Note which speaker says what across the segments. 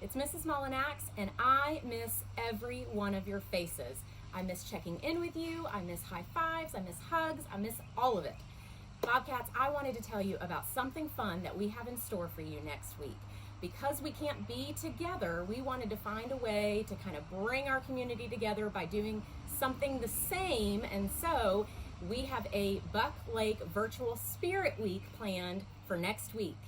Speaker 1: It's Mrs. Mullinax, and I miss every one of your faces. I miss checking in with you. I miss high fives. I miss hugs. I miss all of it. Bobcats, I wanted to tell you about something fun that we have in store for you next week. Because we can't be together, we wanted to find a way to kind of bring our community together by doing something the same. And so we have a Buck Lake Virtual Spirit Week planned for next week.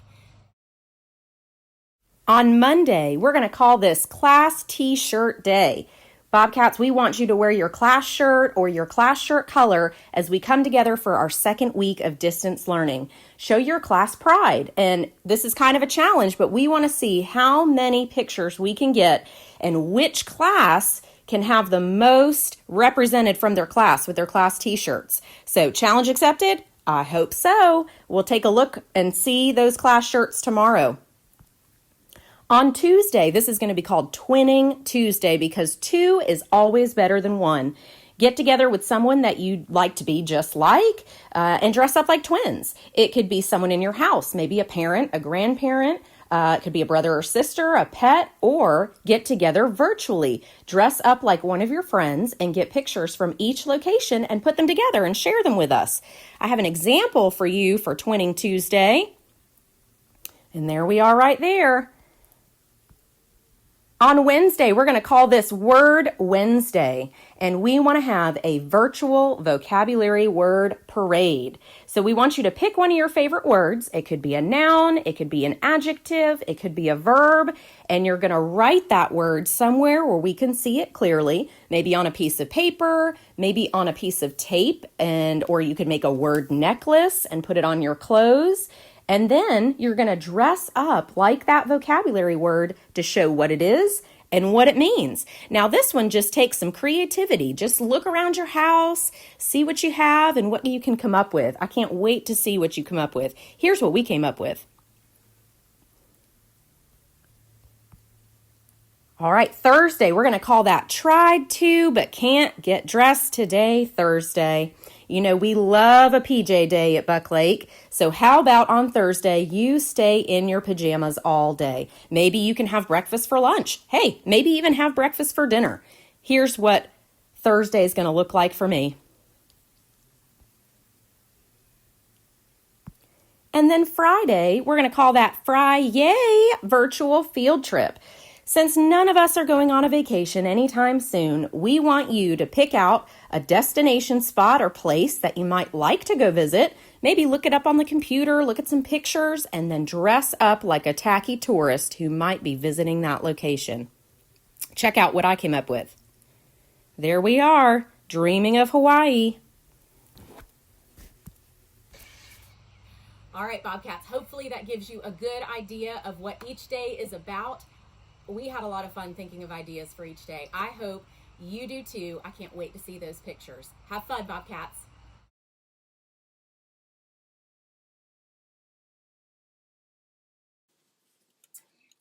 Speaker 1: On Monday, we're going to call this Class T-Shirt Day. Bobcats, we want you to wear your class shirt or your class shirt color as we come together for our second week of distance learning. Show your class pride. And this is kind of a challenge, but we want to see how many pictures we can get and which class can have the most represented from their class with their class T-shirts. So, challenge accepted? I hope so. We'll take a look and see those class shirts tomorrow. On Tuesday, this is going to be called Twinning Tuesday because 2 is always better than 1. Get together with someone that you'd like to be just like and dress up like twins. It could be someone in your house, maybe a parent, a grandparent. It could be a brother or sister, a pet, or get together virtually. Dress up like one of your friends and get pictures from each location and put them together and share them with us. I have an example for you for Twinning Tuesday. And there we are right there. On Wednesday, we're going to call this Word Wednesday, and we want to have a virtual vocabulary word parade. So we want you to pick one of your favorite words. It could be a noun, it could be an adjective, it could be a verb, and you're going to write that word somewhere where we can see it clearly, maybe on a piece of paper, maybe on a piece of tape, or you could make a word necklace and put it on your clothes. And then you're going to dress up like that vocabulary word to show what it is and what it means. Now, this one just takes some creativity. Just look around your house, see what you have and what you can come up with. I can't wait to see what you come up with. Here's what we came up with. All right, Thursday, we're going to call that Tried to But Can't Get Dressed Today Thursday. You know, we love a PJ day at Buck Lake. So how about on Thursday, you stay in your pajamas all day? Maybe you can have breakfast for lunch. Hey, maybe even have breakfast for dinner. Here's what Thursday is going to look like for me. And then Friday, we're going to call that Fry-yay virtual field trip. Since none of us are going on a vacation anytime soon, we want you to pick out a destination spot or place that you might like to go visit. Maybe look it up on the computer, look at some pictures, and then dress up like a tacky tourist who might be visiting that location. Check out what I came up with. There we are, dreaming of Hawaii. All right, Bobcats, hopefully that gives you a good idea of what each day is about. We had a lot of fun thinking of ideas for each day. I hope you do too. I can't wait to see those pictures. Have fun, Bobcats.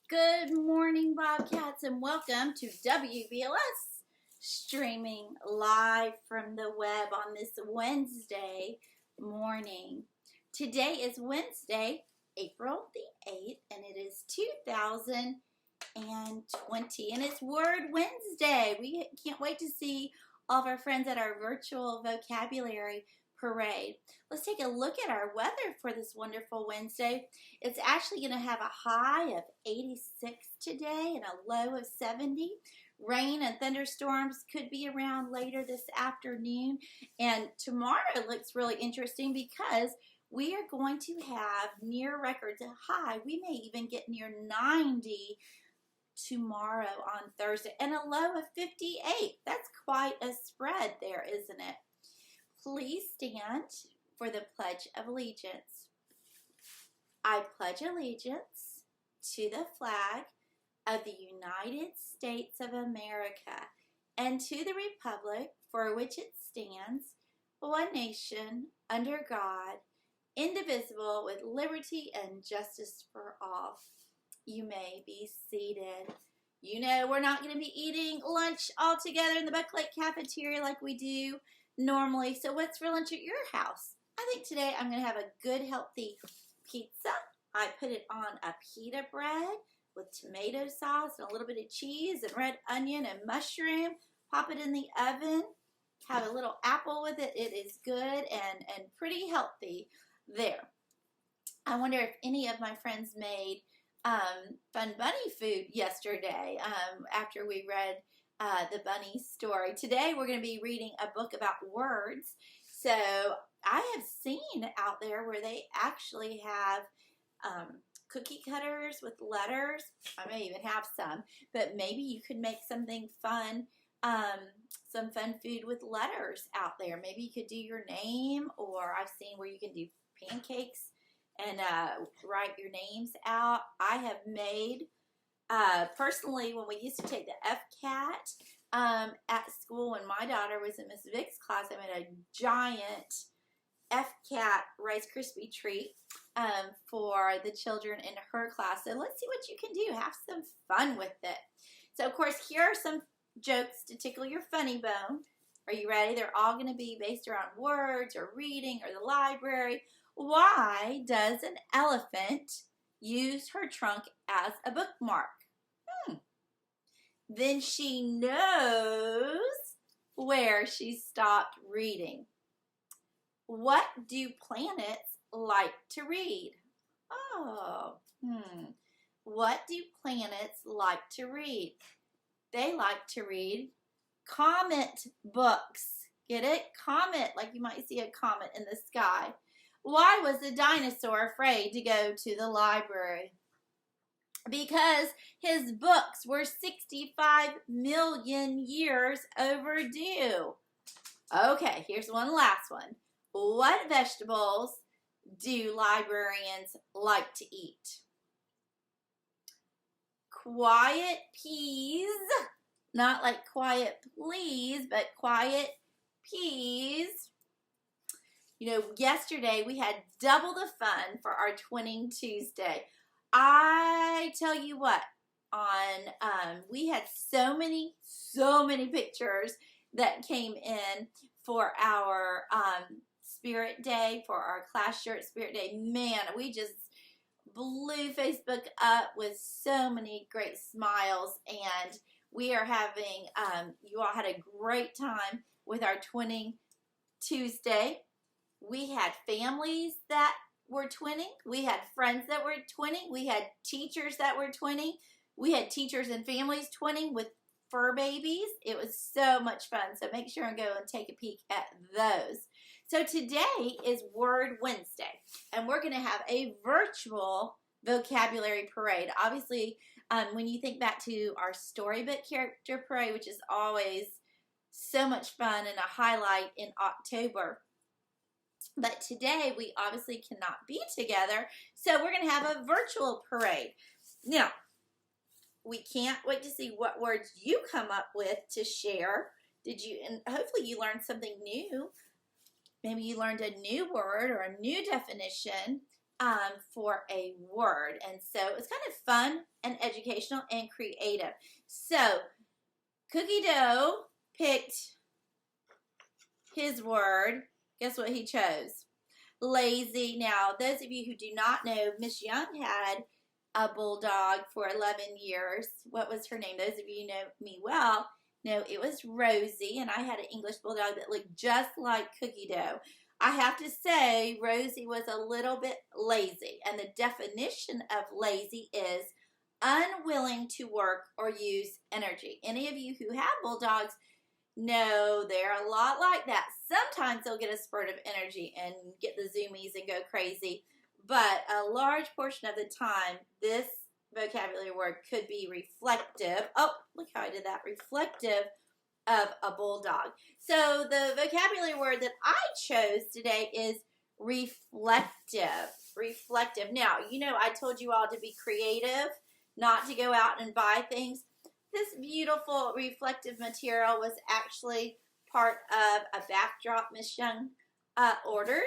Speaker 2: Good morning, Bobcats, and welcome to WBLS, streaming live from the web on this Wednesday morning. Today is Wednesday, April the 8th, and it is 2020, and it's Word Wednesday. We can't wait to see all of our friends at our virtual vocabulary parade. Let's take a look at our weather for this wonderful Wednesday. It's actually going to have a high of 86 today and a low of 70. Rain and thunderstorms could be around later this afternoon. And tomorrow looks really interesting because we are going to have near record high. We may even get near 90 tomorrow on Thursday and a low of 58. That's quite a spread there, isn't it? Please stand for the Pledge of Allegiance. I pledge allegiance to the flag of the United States of America and to the republic for which it stands, one nation, under God, indivisible, with liberty and justice for all. You may be seated. You know we're not going to be eating lunch all together in the Buck Lake cafeteria like we do normally. So what's for lunch at your house? I think today I'm going to have a good healthy pizza. I put it on a pita bread with tomato sauce and a little bit of cheese and red onion and mushroom. Pop it in the oven. Have a little apple with it. It is good and pretty healthy there. I wonder if any of my friends made Fun Bunny food yesterday after we read the bunny story. Today we're going to be reading a book about words. So I have seen out there where they actually have cookie cutters with letters. I may even have some, but maybe you could make something fun, some fun food with letters out there. Maybe you could do your name, or I've seen where you can do pancakes and write your names out. I have made, personally, when we used to take the FCAT at school, when my daughter was in Miss Vick's class, I made a giant FCAT Rice Krispie treat for the children in her class. So let's see what you can do. Have some fun with it. So, of course, here are some jokes to tickle your funny bone. Are you ready? They're all going to be based around words or reading or the library. Why does an elephant use her trunk as a bookmark? Then she knows where she stopped reading. What do planets like to read? What do planets like to read? They like to read comet books. Get it? Comet, like you might see a comet in the sky. Why was the dinosaur afraid to go to the library? Because his books were 65 million years overdue. Okay, here's one last one. What vegetables do librarians like to eat? Quiet peas, not like quiet please, but quiet peas. You know, yesterday we had double the fun for our Twinning Tuesday. I tell you what, we had so many pictures that came in for our Spirit Day, for our class shirt Spirit Day. Man, we just blew Facebook up with so many great smiles, and we are having, you all had a great time with our Twinning Tuesday. We had families that were twinning. We had friends that were twinning. We had teachers that were twinning. We had teachers and families twinning with fur babies. It was so much fun. So make sure and go and take a peek at those. So today is Word Wednesday, and we're going to have a virtual vocabulary parade. Obviously, when you think back to our storybook character parade, which is always so much fun and a highlight in October, but today we obviously cannot be together, so we're going to have a virtual parade. Now, we can't wait to see what words you come up with to share. And hopefully you learned something new. Maybe you learned a new word or a new definition for a word. And so it's kind of fun and educational and creative. So Cookie Dough picked his word. Guess what he chose? Lazy. Now, those of you who do not know, Miss Young had a bulldog for 11 years. What was her name? Those of you who know me well know it was Rosie, and I had an English bulldog that looked just like Cookie Dough. I have to say, Rosie was a little bit lazy, and the definition of lazy is unwilling to work or use energy. Any of you who have bulldogs know they're a lot like that. Sometimes they'll get a spurt of energy and get the zoomies and go crazy, but a large portion of the time, this vocabulary word could be reflective. Oh, look how I did that. Reflective of a bulldog. So the vocabulary word that I chose today is reflective. Reflective. Now, you know I told you all to be creative, not to go out and buy things. This beautiful reflective material was actually part of a backdrop Miss Young ordered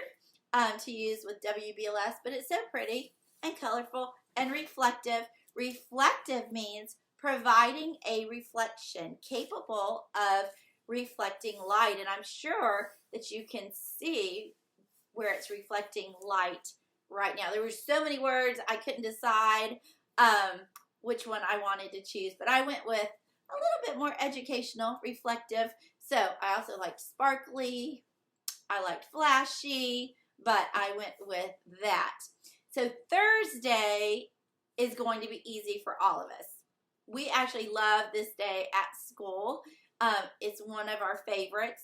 Speaker 2: to use with WBLS, but it's so pretty and colorful and reflective. Reflective means providing a reflection capable of reflecting light, and I'm sure that you can see where it's reflecting light right now. There were so many words I couldn't decide which one I wanted to choose, but I went with a little bit more educational, reflective. So I also liked sparkly, I liked flashy, but I went with that. So Thursday is going to be easy for all of us. We actually love this day at school. It's one of our favorites.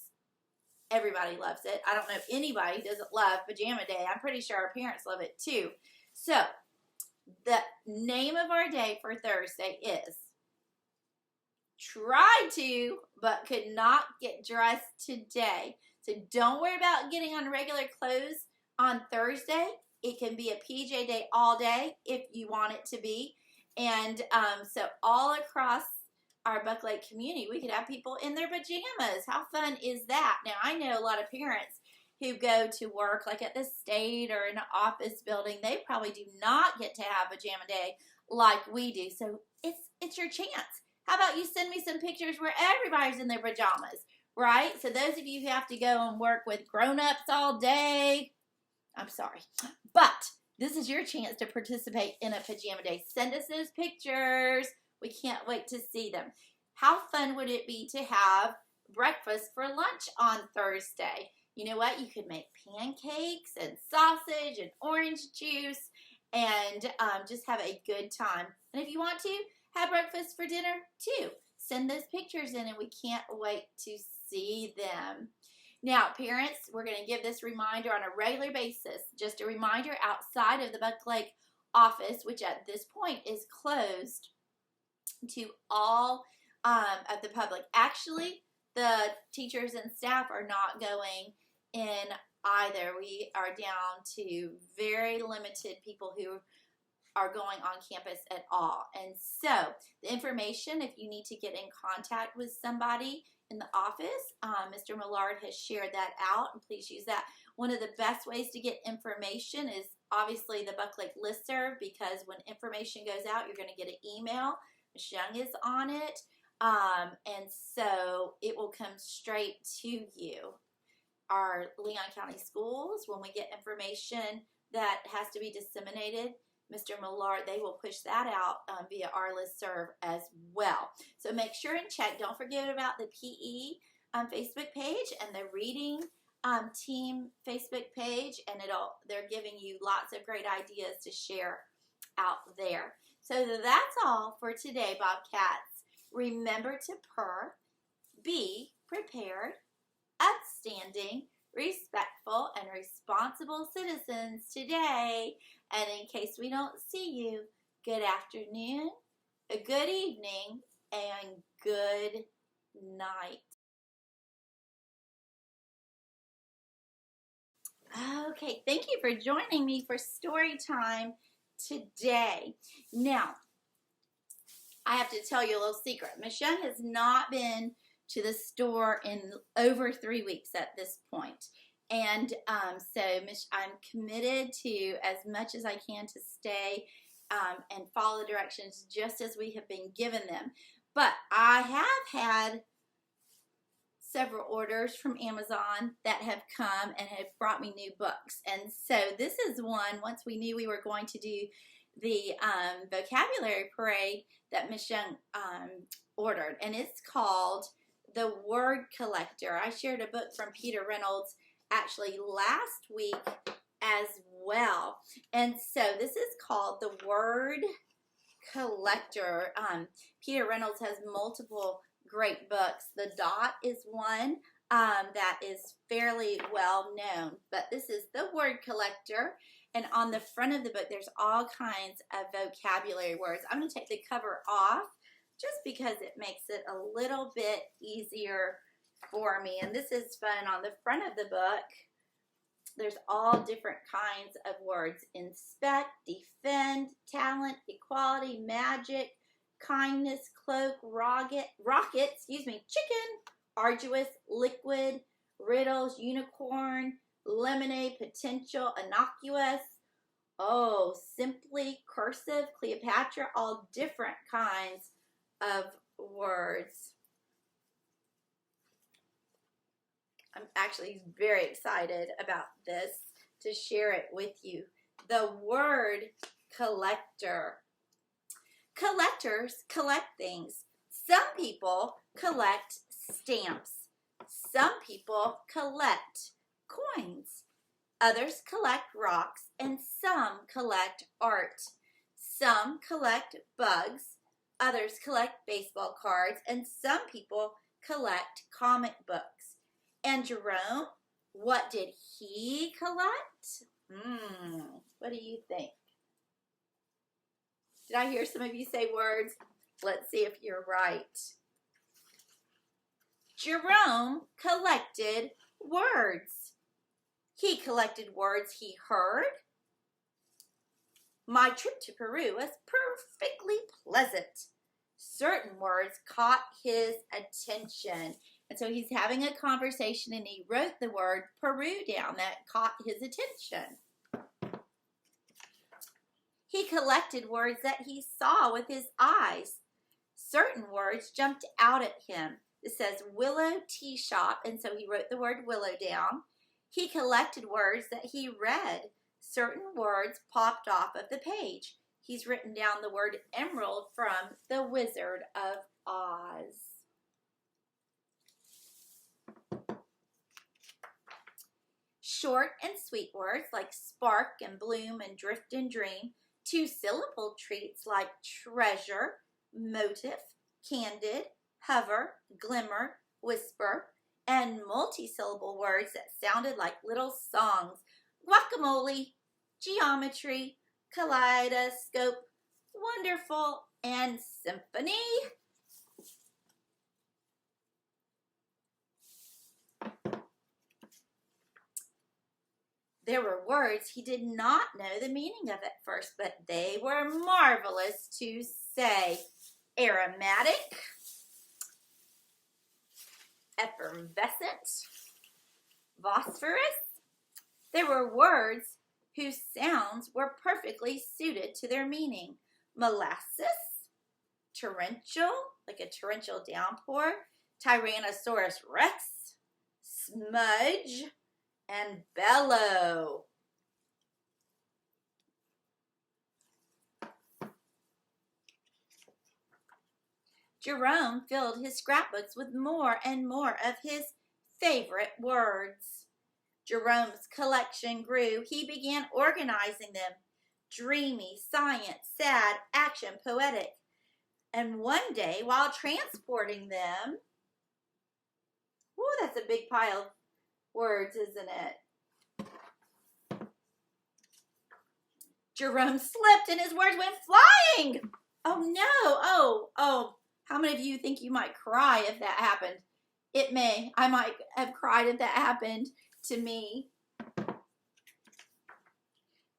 Speaker 2: Everybody loves it. I don't know if anybody doesn't love pajama day. I'm pretty sure our parents love it too. So the name of our day for Thursday is Try To But Could Not Get Dressed Today. So don't worry about getting on regular clothes on Thursday. It can be a PJ day all day if you want it to be. And so all across our Buck Lake community, we could have people in their pajamas. How fun is that? Now, I know a lot of parents who go to work, like at the state or in an office building, they probably do not get to have pajama day like we do. So it's your chance. How about you send me some pictures where everybody's in their pajamas, right? So those of you who have to go and work with grown-ups all day, I'm sorry. But this is your chance to participate in a pajama day. Send us those pictures. We can't wait to see them. How fun would it be to have breakfast for lunch on Thursday? You know what? You could make pancakes and sausage and orange juice and just have a good time. And if you want to, have breakfast for dinner too. Send those pictures in and we can't wait to see them. Now, parents, we're going to give this reminder on a regular basis. Just a reminder outside of the Buck Lake office, which at this point is closed to all of the public. Actually, the teachers and staff are not going in either. We are down to very limited people who are going on campus at all. And so the information, if you need to get in contact with somebody in the office, Mr. Millard has shared that out, and please use that. One of the best ways to get information is obviously the Buck Lake listserv, because when information goes out, you're going to get an email. Ms. Young is on it, and so it will come straight to you. Our Leon County schools, when we get information that has to be disseminated, Mr. Millard, they will push that out via our listserv as well. So make sure and check. Don't forget about the PE Facebook page and the reading team Facebook page, and they're giving you lots of great ideas to share out there. So that's all for today, Bobcats. Remember to purr, be prepared, upstanding, respectful, and responsible citizens today. And in case we don't see you, good afternoon, a good evening, and good night. Okay, thank you for joining me for story time today. Now, I have to tell you a little secret. Miss Young has not been to the store in over 3 weeks at this point. And so I'm committed to, as much as I can, to stay and follow the directions just as we have been given them. But I have had several orders from Amazon that have come and have brought me new books. And so this is one, once we knew we were going to do the vocabulary parade, that Miss Young ordered. And it's called The Word Collector. I shared a book from Peter Reynolds actually last week as well. And so this is called The Word Collector. Peter Reynolds has multiple great books. The Dot is one that is fairly well known, but this is The Word Collector. And on the front of the book, there's all kinds of vocabulary words. I'm going to take the cover off just because it makes it a little bit easier for me. And this is fun. On the front of the book, there's all different kinds of words: inspect, defend, talent, equality, magic, kindness, cloak, rocket, chicken, arduous, liquid, riddles, unicorn, lemonade, potential, innocuous, simply, cursive, Cleopatra, all different kinds of words. I'm actually very excited about this to share it with you. The Word Collector. Collectors collect things. Some people collect stamps. Some people collect coins. Others collect rocks, and some collect art. Some collect bugs. Others collect baseball cards, and some people collect comic books. And Jerome, what did he collect? What do you think? Did I hear some of you say words? Let's see if you're right. Jerome collected words. He collected words he heard. My trip to Peru was perfectly pleasant. Certain words caught his attention. And so he's having a conversation and he wrote the word Peru down that caught his attention. He collected words that he saw with his eyes. Certain words jumped out at him. It says Willow Tea Shop, and so he wrote the word willow down. He collected words that he read. Certain words popped off of the page. He's written down the word emerald from The Wizard of Oz. Short and sweet words like spark and bloom and drift and dream. Two-syllable treats like treasure, motive, candid, hover, glimmer, whisper, and multi-syllable words that sounded like little songs. Guacamole, geometry, kaleidoscope, wonderful, and symphony. There were words he did not know the meaning of at first, but they were marvelous to say. Aromatic, effervescent, phosphorus. There were words whose sounds were perfectly suited to their meaning. Molasses, torrential, like a torrential downpour, Tyrannosaurus rex, smudge, and bellow. Jerome filled his scrapbooks with more and more of his favorite words. Jerome's collection grew. He began organizing them. Dreamy, science, sad, action, poetic. And one day, while transporting them, that's a big pile of words, isn't it? Jerome slipped and his words went flying. Oh no, oh. How many of you think you might cry if that happened? It may. I might have cried if that happened to me.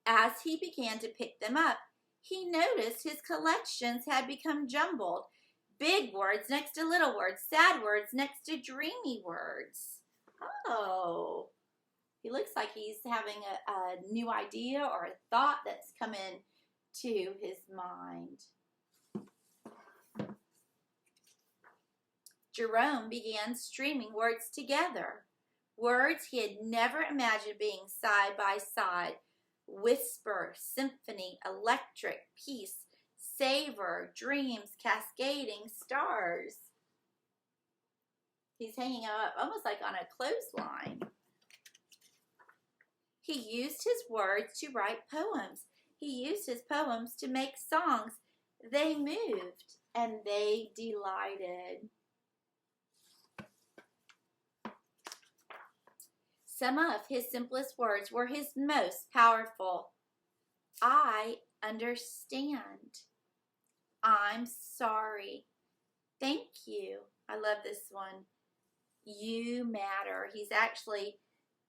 Speaker 2: As he began to pick them up, he noticed his collections had become jumbled. Big words next to little words, sad words next to dreamy words. Oh, he looks like he's having a new idea or a thought that's come in to his mind. Jerome began streaming words together. Words he had never imagined being side by side. Whisper, symphony, electric, peace, savor, dreams, cascading, stars. He's hanging up almost like on a clothesline. He used his words to write poems. He used his poems to make songs. They moved and they delighted. Some of his simplest words were his most powerful. I understand. I'm sorry. Thank you. I love this one. You matter. He's actually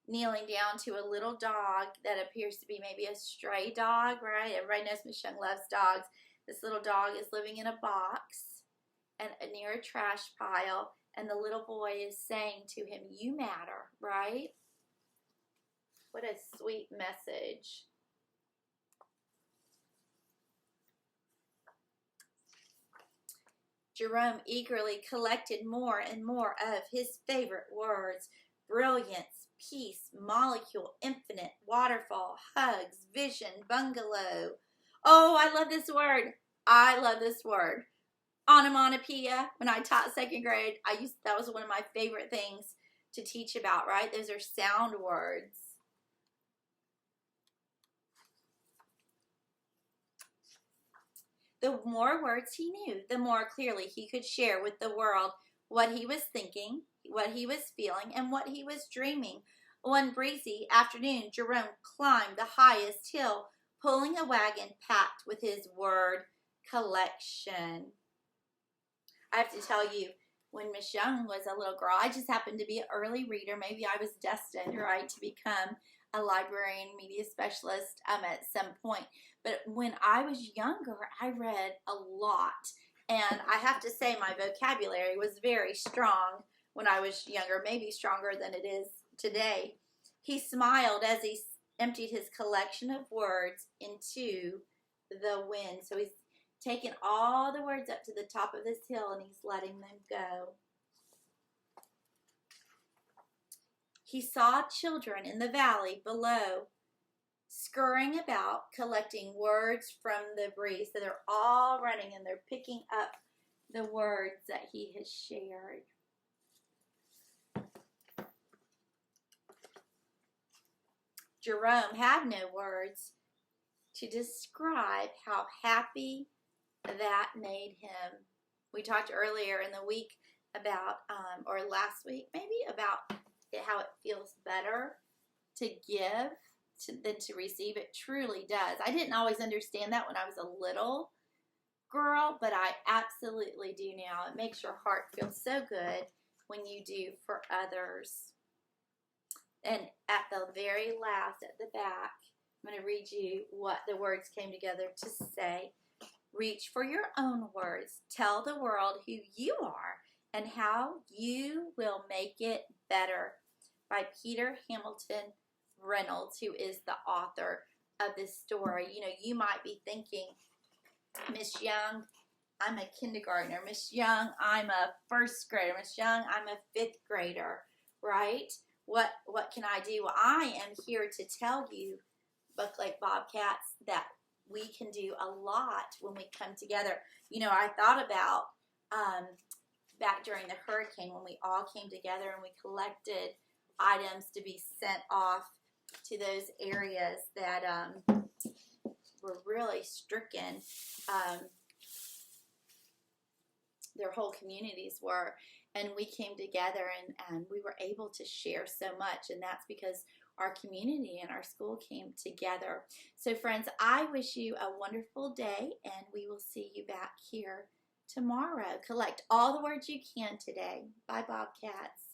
Speaker 2: kneeling down to a little dog that appears to be maybe a stray dog, right? Everybody knows Miss Young loves dogs. This little dog is living in a box and near a trash pile, and the little boy is saying to him, you matter, right? What a sweet message. Jerome eagerly collected more and more of his favorite words. Brilliance, peace, molecule, infinite, waterfall, hugs, vision, bungalow. Oh, I love this word. I love this word. Onomatopoeia. When I taught second grade, that was one of my favorite things to teach about, right? Those are sound words. The more words he knew, the more clearly he could share with the world what he was thinking, what he was feeling, and what he was dreaming. One breezy afternoon, Jerome climbed the highest hill, pulling a wagon packed with his word collection. I have to tell you, when Miss Young was a little girl, I just happened to be an early reader. Maybe I was destined, right, to become a librarian, media specialist at some point. But when I was younger, I read a lot. And I have to say my vocabulary was very strong when I was younger, maybe stronger than it is today. He smiled as he emptied his collection of words into the wind. So he's taking all the words up to the top of this hill and he's letting them go. He saw children in the valley below scurrying about, collecting words from the breeze. So they're all running and they're picking up the words that he has shared. Jerome had no words to describe how happy that made him. We talked earlier in the week about, or last week maybe, about how it feels better to give than to receive. It truly does. I didn't always understand that when I was a little girl, but I absolutely do now. It makes your heart feel so good when you do for others. And at the very last, at the back, I'm going to read you what the words came together to say. Reach for your own words. Tell the world who you are and how you will make it better. By Peter Hamilton Reynolds, who is the author of this story. You know, you might be thinking, Miss Young, I'm a kindergartner. Miss Young, I'm a first grader. Miss Young, I'm a fifth grader, right? What can I do? Well, I am here to tell you, Book Lake Bobcats, that we can do a lot when we come together. You know, I thought about back during the hurricane when we all came together and we collected items to be sent off to those areas that were really stricken. Their whole communities were. And we came together and we were able to share so much. And that's because our community and our school came together. So friends, I wish you a wonderful day and we will see you back here tomorrow. Collect all the words you can today. Bye, Bobcats.